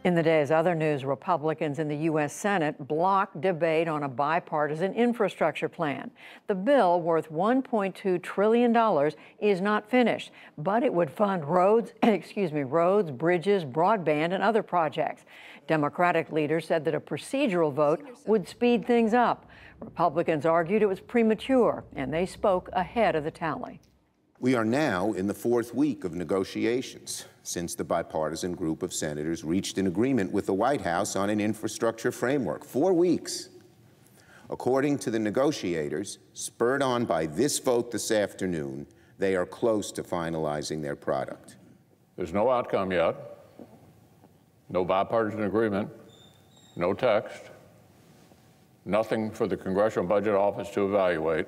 In the day's other news, Republicans in the U.S. Senate blocked debate on a bipartisan infrastructure plan. The bill, worth $1.2 trillion, is not finished, but it would fund roads, roads, bridges, broadband, and other projects. Democratic leaders said that a procedural vote would speed things up. Republicans argued it was premature, and they spoke ahead of the tally. We are now in the fourth week of negotiations since the bipartisan group of senators reached an agreement with the White House on an infrastructure framework. 4 weeks. According to the negotiators, spurred on by this vote this afternoon, they are close to finalizing their product. There's no outcome yet, no bipartisan agreement, no text, nothing for the Congressional Budget Office to evaluate,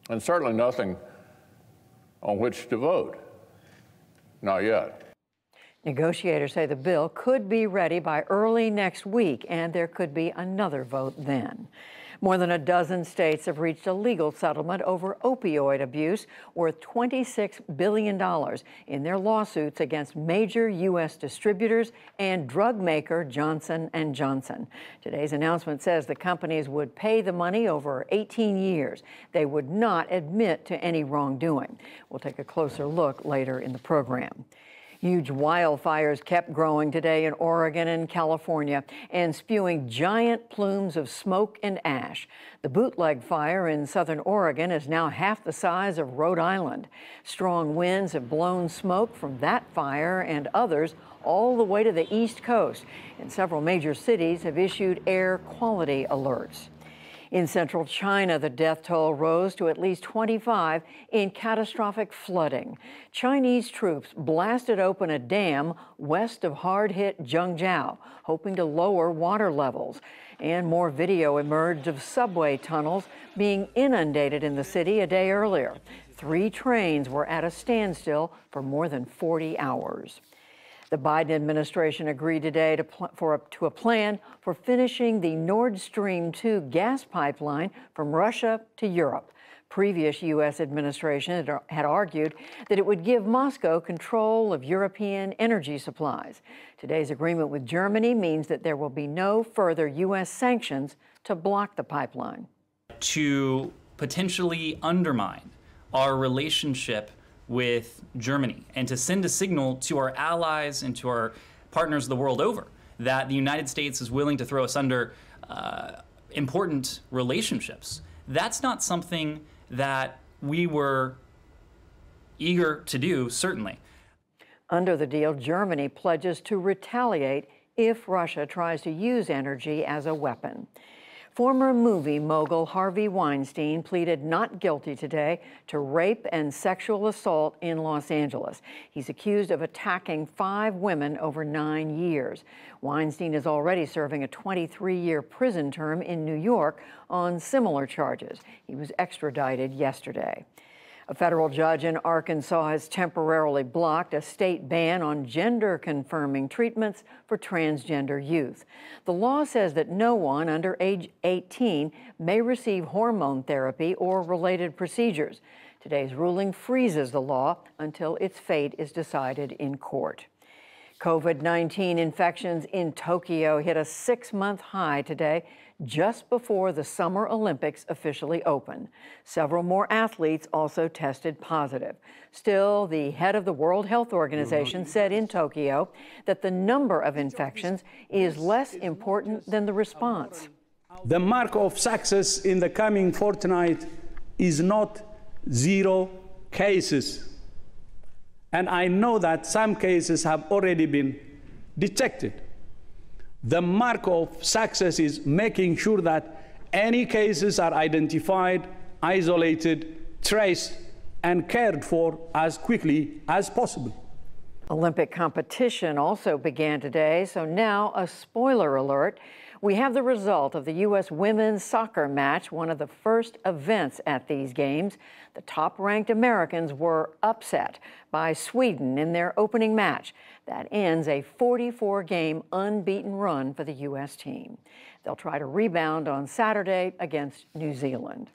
and certainly nothing on which to vote. Not yet. Negotiators say the bill could be ready by early next week, and there could be another vote then. More than a dozen states have reached a legal settlement over opioid abuse worth $26 billion in their lawsuits against major U.S. distributors and drug maker Johnson & Johnson. Today's announcement says the companies would pay the money over 18 years. They would not admit to any wrongdoing. We'll take a closer look later in the program. Huge wildfires kept growing today in Oregon and California and spewing giant plumes of smoke and ash. The Bootleg fire in southern Oregon is now half the size of Rhode Island. Strong winds have blown smoke from that fire and others all the way to the East Coast, and several major cities have issued air quality alerts. In central China, the death toll rose to at least 25 in catastrophic flooding. Chinese troops blasted open a dam west of hard-hit Zhengzhou, hoping to lower water levels. And more video emerged of subway tunnels being inundated in the city a day earlier. 3 trains were at a standstill for more than 40 hours. The Biden administration agreed today to a plan for finishing the Nord Stream 2 gas pipeline from Russia to Europe. Previous U.S. administration had argued that it would give Moscow control of European energy supplies. Today's agreement with Germany means that there will be no further U.S. sanctions to block the pipeline. To potentially undermine our relationship with Germany and to send a signal to our allies and to our partners the world over that the United States is willing to throw us under important relationships. That's not something that we were eager to do, certainly. Under the deal, Germany pledges to retaliate if Russia tries to use energy as a weapon. Former movie mogul Harvey Weinstein pleaded not guilty today to rape and sexual assault in Los Angeles. He's accused of attacking 5 women over 9 years. Weinstein is already serving a 23-year prison term in New York on similar charges. He was extradited yesterday. A federal judge in Arkansas has temporarily blocked a state ban on gender-confirming treatments for transgender youth. The law says that no one under age 18 may receive hormone therapy or related procedures. Today's ruling freezes the law until its fate is decided in court. COVID-19 infections in Tokyo hit a 6-month high today, just before the Summer Olympics officially opened. Several more athletes also tested positive. Still, the head of the World Health Organization said in Tokyo that the number of infections is less important than the response. The mark of success in the coming fortnight is not 0 cases. And I know that some cases have already been detected. The mark of success is making sure that any cases are identified, isolated, traced, and cared for as quickly as possible. Olympic competition also began today, so now a spoiler alert. We have the result of the U.S. women's soccer match, one of the first events at these games. The top-ranked Americans were upset by Sweden in their opening match. That ends a 44-game unbeaten run for the U.S. team. They'll try to rebound on Saturday against New Zealand.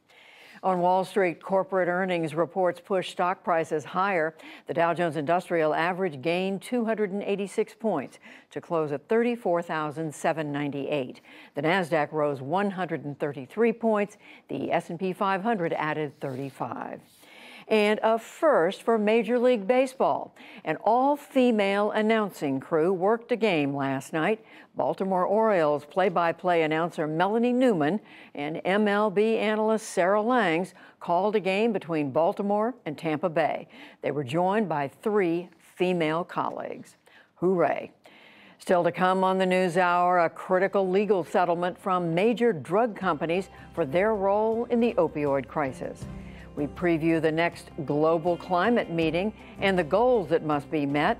On Wall Street, corporate earnings reports pushed stock prices higher. The Dow Jones Industrial Average gained 286 points to close at 34,798. The Nasdaq rose 133 points. The S&P 500 added 35. And a first for Major League Baseball. An all-female announcing crew worked a game last night. Baltimore Orioles play-by-play announcer Melanie Newman and MLB analyst Sarah Langs called a game between Baltimore and Tampa Bay. They were joined by 3 female colleagues. Hooray! Still to come on the NewsHour, a critical legal settlement from major drug companies for their role in the opioid crisis. We preview the next global climate meeting and the goals that must be met.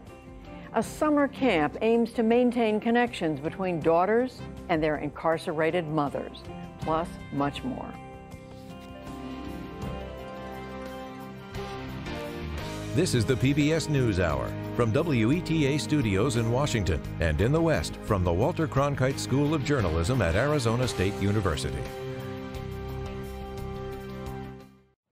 A summer camp aims to maintain connections between daughters and their incarcerated mothers, plus much more. This is the PBS NewsHour from WETA Studios in Washington and in the West from the Walter Cronkite School of Journalism at Arizona State University.